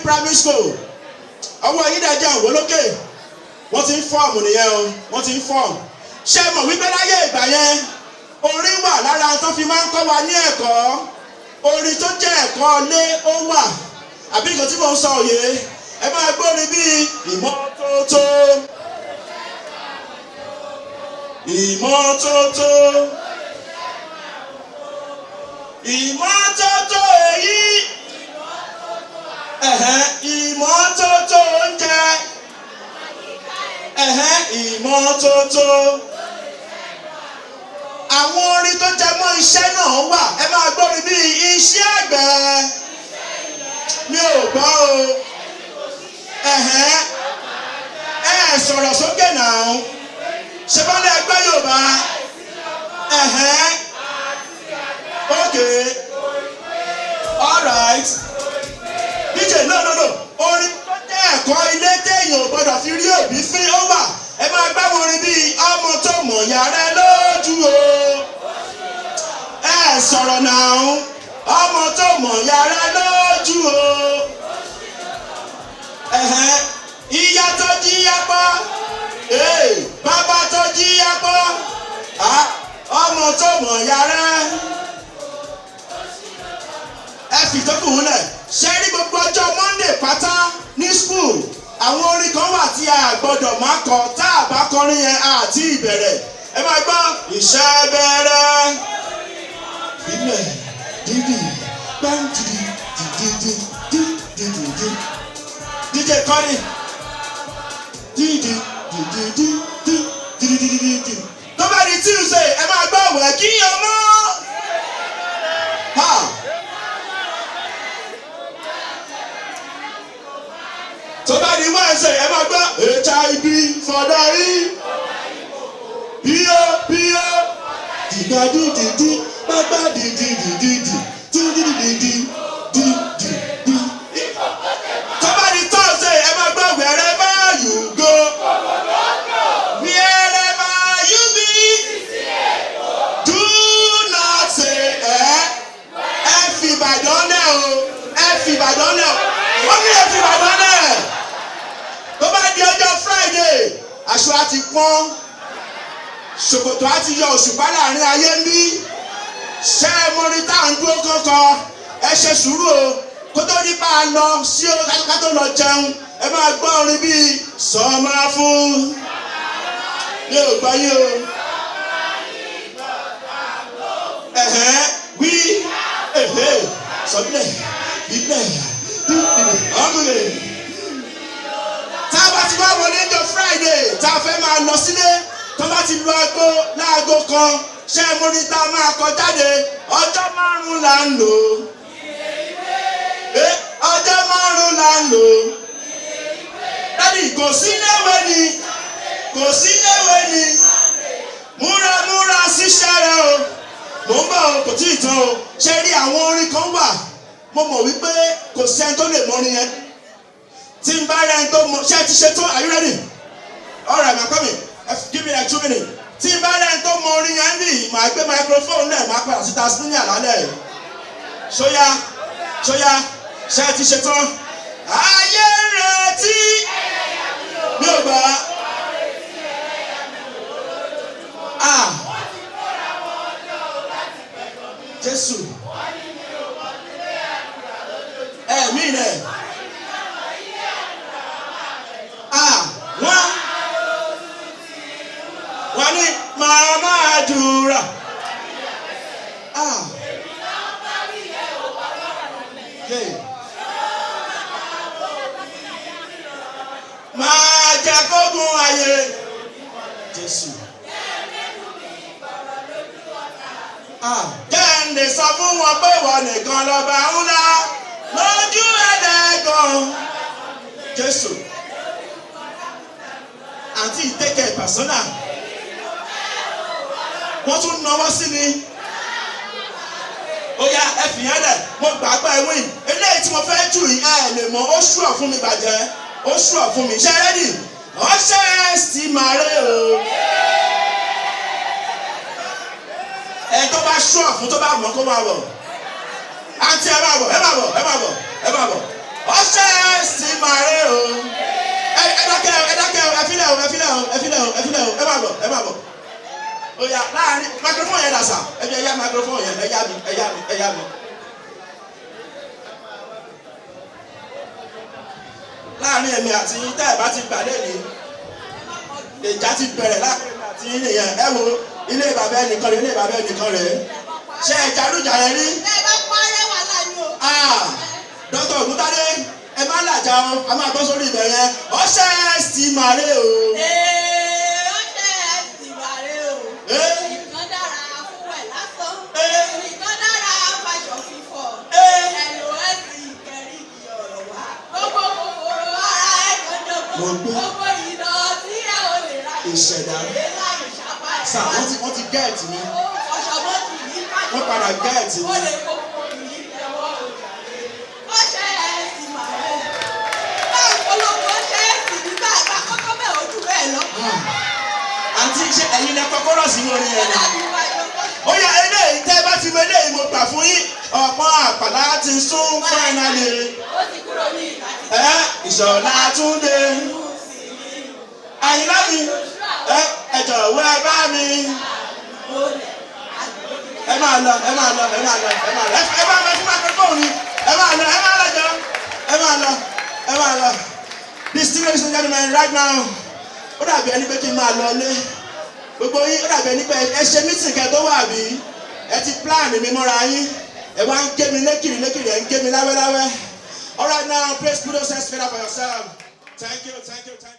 primary school ọwọ́ yìí dájà wò lókè wọ́n ti ń fọ́ọ̀mù nìyẹn o wọ́n ti ń fọ́ọ̀mù ṣé mọ̀ wípé láyé ìgbà yẹn orin wà lára tó fi máa ń kọ́ wa ní ẹ̀kọ́ orin tó jẹ́ ẹ̀kọ́ lé ó wà àbí nǹkan tí mò ń sọ òye ẹ máa gbórin bíi ìmọ́tótó ìmọ́tótó ìmọ́tótó èyí ìmọ́tótó oúnjẹ ìmọ́tótó àwọn orin tó jẹ mọ́ iṣẹ́ náà wà ẹ máa gbórin bíi iṣẹ́ àgbẹ̀ mi ò gbọ́ o sọ̀rọ̀ sókè náà ṣe bá lè gbọ́ Yorùbá okay alright DJ no orin tó jẹ́ ẹ̀kọ́ ilé téèyàn ò gbọ́dọ̀ fi rí òbí fín ó wà ẹ máa gbá orin bíi ọmọ tó mọ̀ yàrá lójú o sọ̀rọ̀ náà ọmọ tó mọ̀ yàrá lójú o ìyá tó jí apá bàbá tó jí apá ọmọ tó mọ̀ yàrá ẹ fi tókù húnlẹ̀ ṣe rí gbogbo ọjọ́ Monday pátá ní school àwọn orin kan wà tí a gbọ́dọ̀ máa kọ tá a bá kọrin yẹn àti ìbẹ̀rẹ̀ ẹ máa gbọ́ iṣẹ́ bẹ̀rẹ̀ ilẹ̀ dídì gbàǹdì dídì DJ kọrin dídì dídì tó bá di Tuesday ẹ máa gbọ́ wẹ̀ kí ọmọ tó bá di Wednesday ẹ máa gbọ́ HIV fọdọ́rí píó dìgbàdú dìdí pápá dìdí dìdí. tó bá di Thursday ẹ máa gbọ́ wherever you go wherever you be do not say ẹ fi Ìbàdàn lẹ̀ o ẹ fi Ìbàdàn lẹ̀ o wọ́n ní ẹ fi Ìbàdàn lẹ̀ tó bá di ọjọ́ Friday aṣọ àti pọ́n ṣòkòtò àti yọ òṣùpá láàrin ayé ń bí ṣé mọ́rí tá à ń dúró kankan ẹ ṣe sùúrù o kó tó nípa lọ sí ká tó lọ jẹun ẹ máa gbọ́ orin bíi sọmọ fún mi ò gbọ́ yín o wí sọdílẹ̀ bíbẹ̀ ọ̀gbìn tá a bá ti wá wọlé jọ Friday tá a fẹ́ máa lọ sílé tó bá ti lu aago láago kan ṣé mórí tá a máa kọ jáde ọjọ́ 5 là ń lò ọjọ́ 5 là ń lò dádì kò sí léwé ni múra síṣẹ́ rẹ o mò ń bọ̀ o kò tí ì tán o ṣé rí àwọn orin kan wà mo mọ̀ wípé kò sí ẹni tó lè mọrin yẹn tí n bá rẹ ẹni tó mọ ṣé ẹ ti ṣe tán are you ready? All right, I'm coming. Give me like 2 minutes. Tí n bá rẹ ẹni tó mọ orin yẹn bì máa gbé microphone náà máa padà sí tasmania lálẹ́ ṣóyá ṣé ẹ ti ṣe tán? Ayé retí mi ò gbà Jésù ẹ̀mí rẹ̀ wọ́n ní màmá àdúrà máa jẹ́ kógun ayé Jésù. Jẹ́ǹdè sọ fún wọn pé wọ́n nìkan lọ́ba ńlá lójú ẹ̀dẹ́gàn Jésù. Àǹtí ìtẹ́kẹ̀ pàṣọ́nà wọ́n tún náwó sí ni. Ó yá ẹ fìyàn lẹ̀ mo gbàgbọ́ ẹ wíìn eléyìí tí mo fẹ́ jù yìí ẹ lè mọ ó ṣùọ̀ fún mi bàjẹ́ ó ṣùọ̀ fún mi ṣe rẹ́dì ọ̀ṣẹ́ sì máa rẹ̀ o. Ẹ tó bá ṣùọ̀ fún tó bá mọ̀ kó máa bọ̀ àǹtí ẹ máa bọ̀ ẹ máa bọ̀ ẹ máa bọ̀ ẹ máa bọ̀ ọṣẹ sì máa rẹ o. Ẹ dákẹ́ ẹ fílẹ̀ o, ẹ má bọ̀. Oya láàrin microphone yẹn dàsà, ẹ jẹ́ ẹ̀yà microphone yẹn, ẹ̀yà mi. Láàrin èmi àti yín tẹ́ ẹ̀ bá ti pàdé ní ìjà ti bẹ̀rẹ̀ láàrin èmi àti yín nìyẹn. Ẹ wo ilé bàbá ẹnìkan rẹ̀, ṣé ẹ jàdújà yẹn rí? Ẹ bá parẹ́ wà láàyè o. Dr. Ògúntádé ẹ má làjà o, a máa bọ́ sórí ibẹ̀ yẹn. Ọṣẹ sì máa rẹ o. Ọṣẹ sì máa rẹ o. Nǹkan dára fún wẹ̀ lásán. Nǹkan dára fàṣọ fífọ̀. Ẹ̀lò ẹ̀sìn ìkẹrí ìdí ọ̀rọ̀ wá. Gbogbo kòkòrò ara ẹ̀ gbọ́dọ̀ gbọ́. Gbogbo ìdọ̀tí ẹ̀ ò lè ra ìṣẹ̀dá. Sà wọ́n ti gẹ́ẹ̀tì mi. Ọ̀ṣọ́gbọ́n ti yí pàdé. Wọ́n padà gẹ́ẹ̀tì mi. Ó lè kókó yìí tẹ̀wọ́ òjàre. Ọṣẹ sì máa rẹ. Báwo polówó ọṣẹ sì ní bá àgbà kọ́kọ́ bẹ̀ ojú bẹ́ẹ̀ lọ. Àǹtí ṣe ẹ̀yin lẹ kọ́kọ́rọ́ sí orin yẹn ni. Ó yá eléyìí tẹ́ bá ti mọ eléyìí mo gbà fún yín. Ọ̀pọ̀ àpàlà ti sún fáínálì. Ó ti kúrò ní ìgbà. Ìṣọ̀lá Túndé. Àyìnlá mi ẹ jọ̀wọ́ ẹ bá mi. Ẹ máa lọ. Ẹ bá mi fún microphone ni. Ẹ máa lọ jọ. Ẹ máa lọ. Distinguished ladies and gentlemen, right now, ó dàbí ẹni pé kí n máa lọ lé. Gbogbo yín ó dàbí ẹni pé ẹ ṣe meeting kẹ́ tó wà bí. Ẹ ti plan mi mọ́ra yín. Ẹ wá ń gé mi lékiri, ẹ ń gé mi láwẹ́láwẹ́. All right now, praise kudos and spit up for yourself. Thank you.